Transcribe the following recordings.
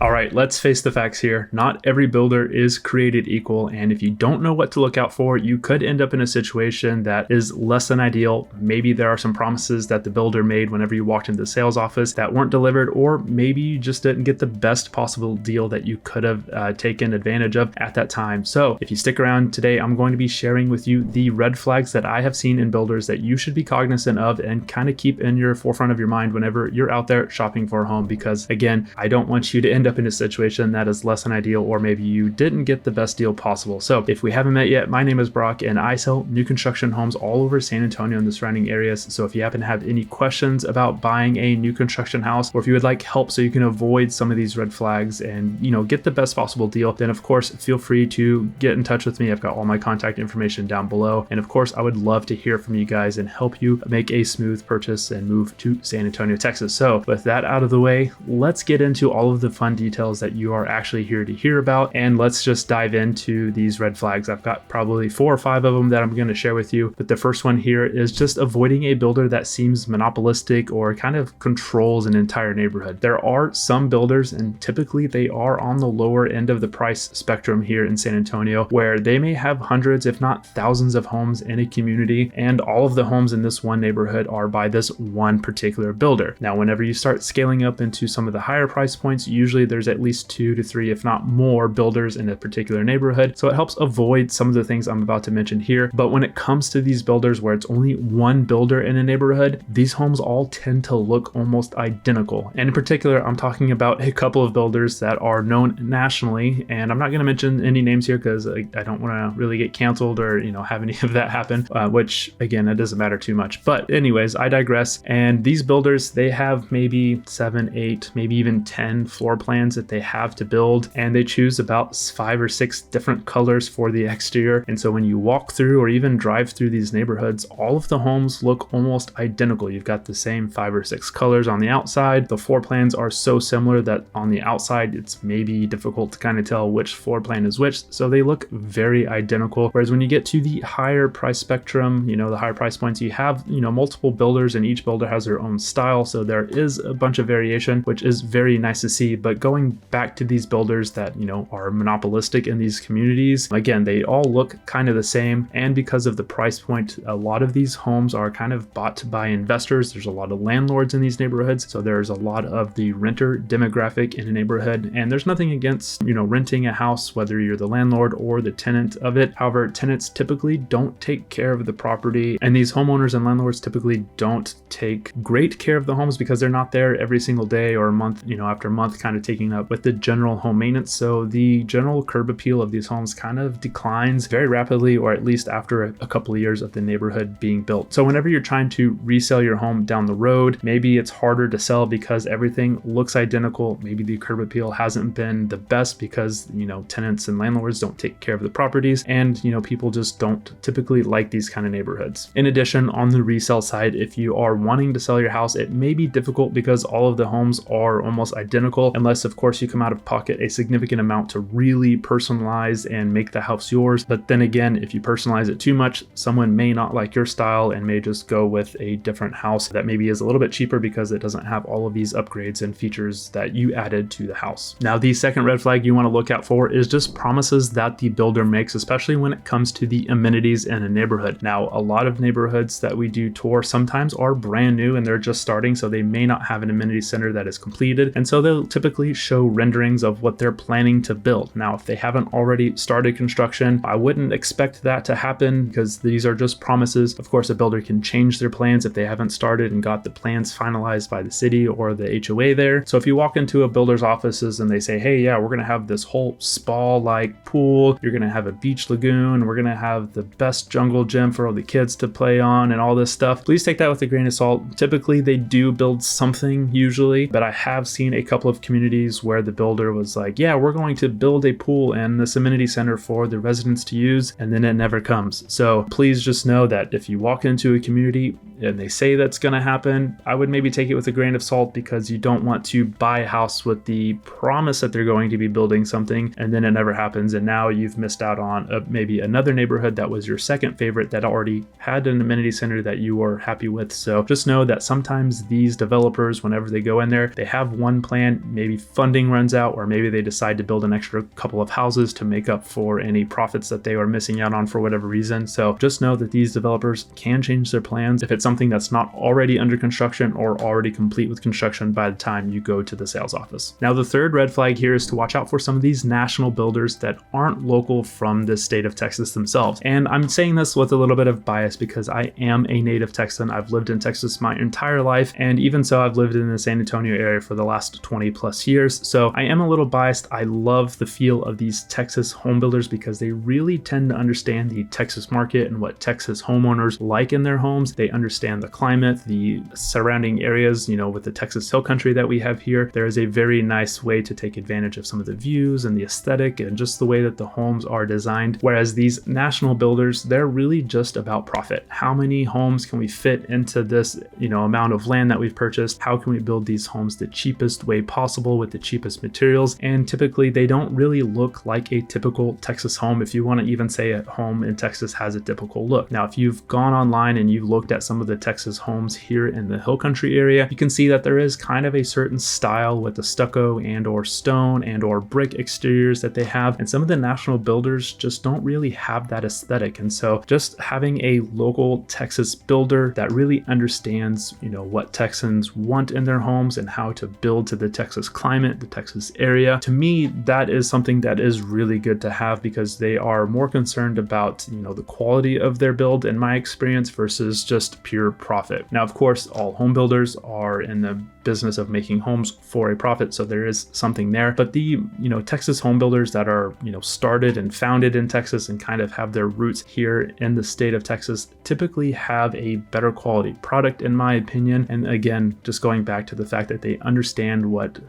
All right, let's face the facts here. Not every builder is created equal, and if you don't know what to look out for, you could end up in a situation that is less than ideal. Maybe there are some promises that the builder made whenever you walked into the sales office that weren't delivered, or maybe you just didn't get the best possible deal that you could have taken advantage of at that time. So if you stick around today, I'm going to be sharing with you the red flags that I have seen in builders that you should be cognizant of and kind of keep in your forefront of your mind whenever you're out there shopping for a home, because again, I don't want you to end up in a situation that is less than ideal, or maybe you didn't get the best deal possible. So if we haven't met yet, my name is Brock and I sell new construction homes all over San Antonio and the surrounding areas. So if you happen to have any questions about buying a new construction house, or if you would like help so you can avoid some of these red flags and get the best possible deal, then of course feel free to get in touch with me. I've got all my contact information down below, and of course I would love to hear from you guys and help you make a smooth purchase and move to San Antonio, Texas. So with that out of the way, let's get into all of the fun details that you are actually here to hear about, and let's just dive into these red flags. I've got probably 4 or 5 of them that I'm going to share with you, but the first one here is just avoiding a builder that seems monopolistic or kind of controls an entire neighborhood. There are some builders, and typically they are on the lower end of the price spectrum here in San Antonio, where they may have hundreds if not thousands of homes in a community, and all of the homes in this one neighborhood are by this one particular builder. Now whenever you start scaling up into some of the higher price points, usually there's at least 2 to 3 if not more builders in a particular neighborhood, so it helps avoid some of the things I'm about to mention here. But when it comes to these builders where it's only one builder in a neighborhood, these homes all tend to look almost identical. And in particular, I'm talking about a couple of builders that are known nationally, and I'm not going to mention any names here because I don't want to really get canceled or have any of that happen, which again, it doesn't matter too much. But anyways, I digress. And these builders, they have maybe 7, 8, maybe even 10 floor plans that they have to build, and they choose about 5 or 6 different colors for the exterior. And so when you walk through or even drive through these neighborhoods, all of the homes look almost identical. You've got the same 5 or 6 colors on the outside. The floor plans are so similar that on the outside it's maybe difficult to kind of tell which floor plan is which, so they look very identical. Whereas when you get to the higher price spectrum, the higher price points, you have multiple builders, and each builder has their own style, so there is a bunch of variation, which is very nice to see. But going back to these builders that are monopolistic in these communities, again, they all look kind of the same, and because of the price point, a lot of these homes are kind of bought by investors. There's a lot of landlords in these neighborhoods, so there's a lot of the renter demographic in a neighborhood, and there's nothing against renting a house whether you're the landlord or the tenant of it. However, tenants typically don't take care of the property, and these homeowners and landlords typically don't take great care of the homes because they're not there every single day or month after month kind of taking up with the general home maintenance. So the general curb appeal of these homes kind of declines very rapidly, or at least after a couple of years of the neighborhood being built. So whenever you're trying to resell your home down the road, maybe it's harder to sell because everything looks identical. Maybe the curb appeal hasn't been the best because tenants and landlords don't take care of the properties, and people just don't typically like these kind of neighborhoods. In addition, on the resale side, if you are wanting to sell your house, it may be difficult because all of the homes are almost identical, unless of course you come out of pocket a significant amount to really personalize and make the house yours. But then again, if you personalize it too much, someone may not like your style and may just go with a different house that maybe is a little bit cheaper because it doesn't have all of these upgrades and features that you added to the house. Now, the second red flag you want to look out for is just promises that the builder makes, especially when it comes to the amenities in a neighborhood. Now, a lot of neighborhoods that we do tour sometimes are brand new and they're just starting, so they may not have an amenity center that is completed, and so they'll typically show renderings of what they're planning to build. Now, if they haven't already started construction, I wouldn't expect that to happen because these are just promises. Of course, a builder can change their plans if they haven't started and got the plans finalized by the city or the HOA there. So if you walk into a builder's offices and they say, hey, yeah, we're going to have this whole spa-like pool, you're going to have a beach lagoon, we're going to have the best jungle gym for all the kids to play on and all this stuff, please take that with a grain of salt. Typically, they do build something usually, but I have seen a couple of communities where the builder was like, yeah, we're going to build a pool and this amenity center for the residents to use, and then it never comes. So please just know that if you walk into a community and they say that's going to happen, I would maybe take it with a grain of salt, because you don't want to buy a house with the promise that they're going to be building something and then it never happens, and now you've missed out on maybe another neighborhood that was your second favorite that already had an amenity center that you were happy with. So just know that sometimes these developers, whenever they go in there, they have one plan, maybe funding runs out, or maybe they decide to build an extra couple of houses to make up for any profits that they are missing out on for whatever reason. So just know that these developers can change their plans if it's something that's not already under construction or already complete with construction by the time you go to the sales office. Now, the third red flag here is to watch out for some of these national builders that aren't local from the state of Texas themselves. And I'm saying this with a little bit of bias because I am a native Texan. I've lived in Texas my entire life, and even so, I've lived in the San Antonio area for the last 20 plus years. So I am a little biased. I love the feel of these Texas home builders because they really tend to understand the Texas market and what Texas homeowners like in their homes. They understand the climate, the surrounding areas, with the Texas Hill Country that we have here. There is a very nice way to take advantage of some of the views and the aesthetic and just the way that the homes are designed. Whereas these national builders, they're really just about profit. How many homes can we fit into this, amount of land that we've purchased? How can we build these homes the cheapest way possible with the cheapest materials? And typically they don't really look like a typical Texas home, if you want to even say a home in Texas has a typical look. Now, if you've gone online and you've looked at some of the Texas homes here in the Hill Country area, you can see that there is kind of a certain style with the stucco and or stone and or brick exteriors that they have. And some of the national builders just don't really have that aesthetic. And so just having a local Texas builder that really understands, what Texans want in their homes and how to build to the Texas climate, the Texas area, to me, that is something that is really good to have because they are more concerned about, the quality of their build in my experience versus just pure profit. Now, of course, all home builders are in the business of making homes for a profit, so there is something there. But the Texas home builders that are started and founded in Texas and kind of have their roots here in the state of Texas typically have a better quality product, in my opinion. And again, just going back to the fact that they understand what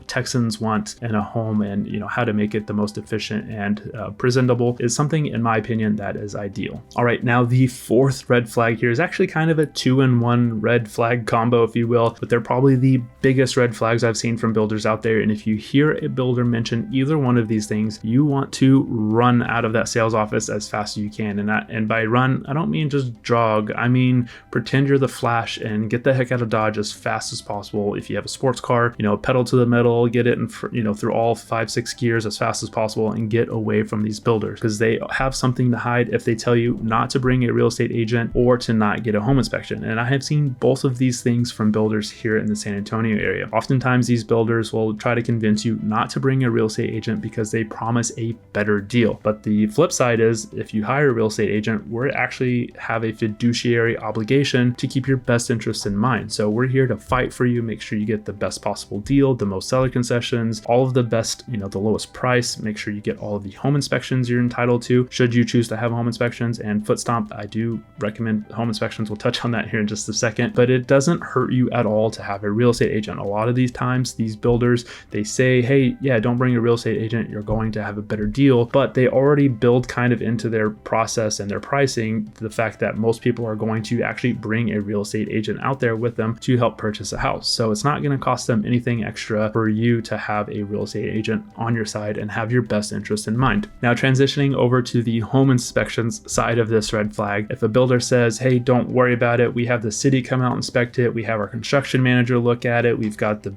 Texans want in a home and how to make it the most efficient and presentable is something, in my opinion, that is ideal. All right, now the fourth red flag here is actually kind of a 2-in-1 red flag combo, if you will, but they're probably the biggest red flags I've seen from builders out there. And if you hear a builder mention either one of these things, you want to run out of that sales office as fast as you can. And by run, I don't mean just jog. I mean pretend you're the Flash and get the heck out of Dodge as fast as possible. If you have a sports car, pedal to the metal, get it in, through all 5-6 gears as fast as possible and get away from these builders because they have something to hide if they tell you not to bring a real estate agent or to not get a home inspection. And I have seen both of these things from builders here in the San Antonio area. Oftentimes these builders will try to convince you not to bring a real estate agent because they promise a better deal. But the flip side is if you hire a real estate agent, we actually have a fiduciary obligation to keep your best interests in mind. So we're here to fight for you, make sure you get the best possible deal, the most seller concessions, all of the best, the lowest price, make sure you get all of the home inspections you're entitled to, should you choose to have home inspections. And foot stomp, I do recommend home inspections. We'll touch on that here in just a second, but it doesn't hurt you at all to have a real estate agent. A lot of these times, these builders, they say, hey, yeah, don't bring a real estate agent, you're going to have a better deal, but they already build kind of into their process and their pricing the fact that most people are going to actually bring a real estate agent out there with them to help purchase a house. So it's not going to cost them anything extra for you to have a real estate agent on your side and have your best interest in mind. Now, transitioning over to the home inspections side of this red flag, if a builder says, hey, don't worry about it, we have the city come out and inspect it, we have our construction manager look at it, we've got the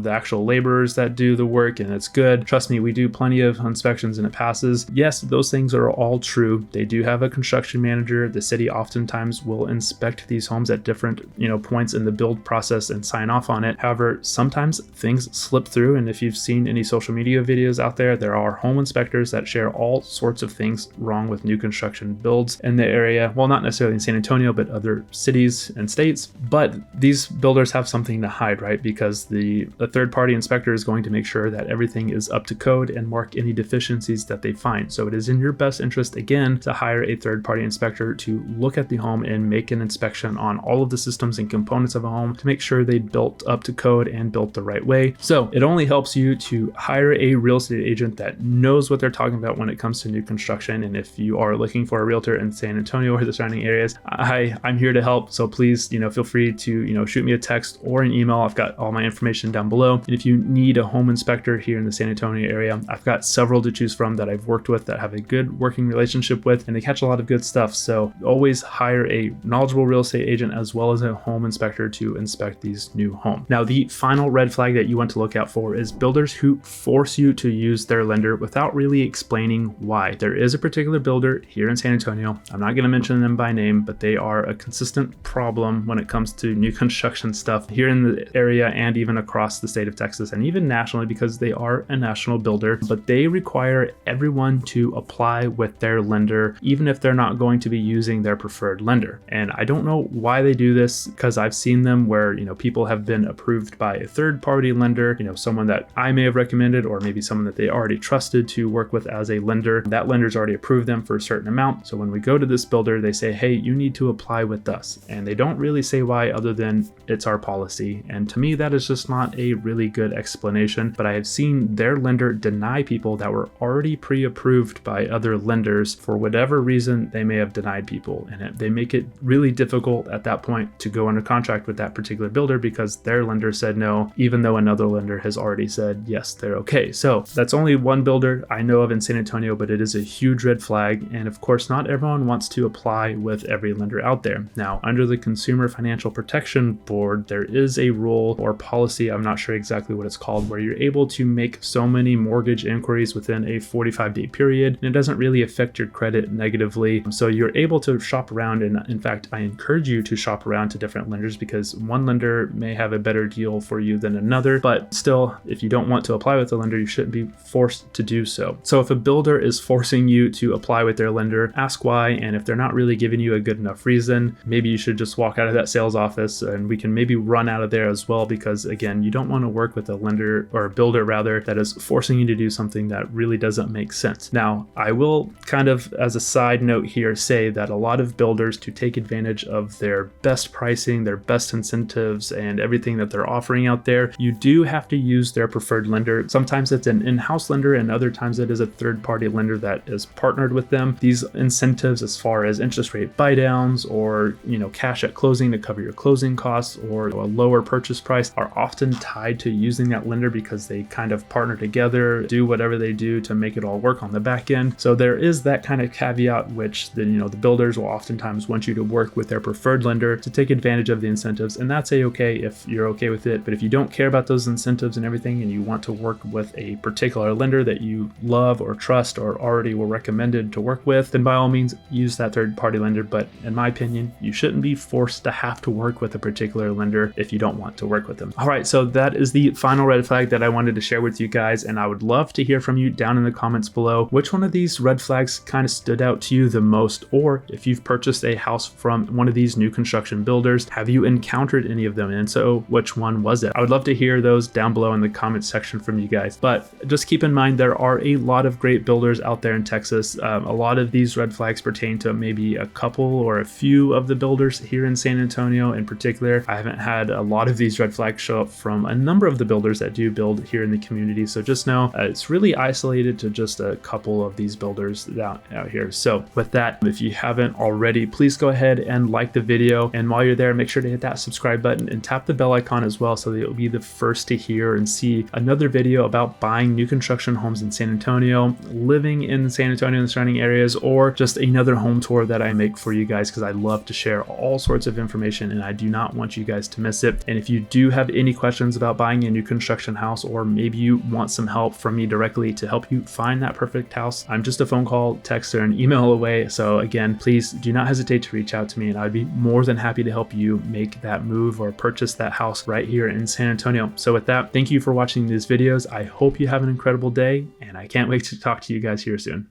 actual laborers that do the work and it's good, trust me, we do plenty of inspections and it passes. Yes, those things are all true. They do have a construction manager. The city oftentimes will inspect these homes at different points in the build process and sign off on it. However, sometimes things slip through, and if you've seen any social media videos out there are home inspectors that share all sorts of things wrong with new construction builds in the area. Well, not necessarily in San Antonio, but other cities and states. But these builders have something to hide, right? Because the third-party inspector is going to make sure that everything is up to code and mark any deficiencies that they find. So it is in your best interest, again, to hire a third-party inspector to look at the home and make an inspection on all of the systems and components of a home to make sure they built up to code and built the right way. So it only helps you to hire a real estate agent that knows what they're talking about when it comes to new construction. And if you are looking for a realtor in San Antonio or the surrounding areas, I'm here to help. So please, feel free to, shoot me a text or an email. I've got all my information down below. And if you need a home inspector here in the San Antonio area, I've got several to choose from that I've worked with that have a good working relationship with, and they catch a lot of good stuff. So always hire a knowledgeable real estate agent as well as a home inspector to inspect these new homes. Now, the final red flag that you want to look out for is builders who force you to use their lender without really explaining why. There is a particular builder here in San Antonio. I'm not going to mention them by name, but they are a consistent problem when it comes to new construction stuff here in the area and even across the state of Texas and even nationally, because they are a national builder. But they require everyone to apply with their lender, even if they're not going to be using their preferred lender. And I don't know why they do this, because I've seen them where, people have been approved by a third-party lender, someone that I may have recommended, or maybe someone that they already trusted to work with as a lender. That lender's already approved them for a certain amount. So when we go to this builder, they say, hey, you need to apply with us. And they don't really say why other than it's our policy. And to me, that is just not a really good explanation. But I have seen their lender deny people that were already pre-approved by other lenders for whatever reason they may have denied people. And they make it really difficult at that point to go under contract with that particular builder because their lender said no, even though another lender has already said yes, they're okay. So that's only one builder I know of in San Antonio, but it is a huge red flag. And of course, not everyone wants to apply with every lender out there. Now, under the Consumer Financial Protection Board, there is a rule or policy, I'm not sure exactly what it's called, where you're able to make so many mortgage inquiries within a 45-day period, and it doesn't really affect your credit negatively. So you're able to shop around, and in fact, I encourage you to shop around to different lenders because one lender may have a better deal for you than another, but still, if you don't want to apply with a lender, you shouldn't be forced to do so. So if a builder is forcing you to apply with their lender, ask why, and if they're not really giving you a good enough reason, maybe you should just walk out of that sales office and we can maybe run out of there as well, because again, you don't want to work with a lender or a builder rather that is forcing you to do something that really doesn't make sense. Now, I will kind of as a side note here say that a lot of builders, to take advantage of their best pricing, their best incentives, and everything that they're offering out there, you do have to use their preferred lender. Sometimes it's an in-house lender and other times it is a third-party lender that is partnered with them. These incentives as far as interest rate buy downs or cash at closing to cover your closing costs or a lower purchase price are often tied to using that lender because they kind of partner together, do whatever they do to make it all work on the back end. So there is that kind of caveat, which the builders will oftentimes want you to work with their preferred lender to take advantage of the incentives, and that's okay if you're okay with it. But if you don't care about those incentives and everything and you want to work with a particular lender that you love or trust or already were recommended to work with, then by all means use that third-party lender. But in my opinion, you shouldn't be forced to have to work with a particular lender if you don't want to work with them. All right, so that is the final red flag that I wanted to share with you guys, and I would love to hear from you down in the comments below. Which one of these red flags kind of stood out to you the most? Or if you've purchased a house from one of these new construction builders, have you encountered any of them? And so which one was it? I would love to hear those down below in the comments section from you guys. But just keep in mind, there are a lot of great builders out there in Texas. A lot of these red flags pertain to maybe a couple or a few of the builders here in San Antonio in particular. I haven't had a lot of these red flags show up from a number of the builders that do build here in the community. So just know it's really isolated to just a couple of these builders out here. So with that, if you haven't already, please go ahead and like the video. And while you're there, make sure to hit that subscribe button and tap the bell icon as well so that you'll be the first to hear and see another video about buying new construction homes in San Antonio, living in San Antonio and the surrounding areas, or just another home tour that I make for you guys, because I love to share all sorts of information and I do not want you guys to miss it. And if you do have any questions about buying a new construction house, or maybe you want some help from me directly to help you find that perfect house, I'm just a phone call, text, or an email away. So again, please do not hesitate to reach out to me and I'd be more than happy to help you make that move or purchase that house right here in San Antonio. So with that, thank you for watching these videos. I hope you have an incredible day and I can't wait to talk to you guys here soon.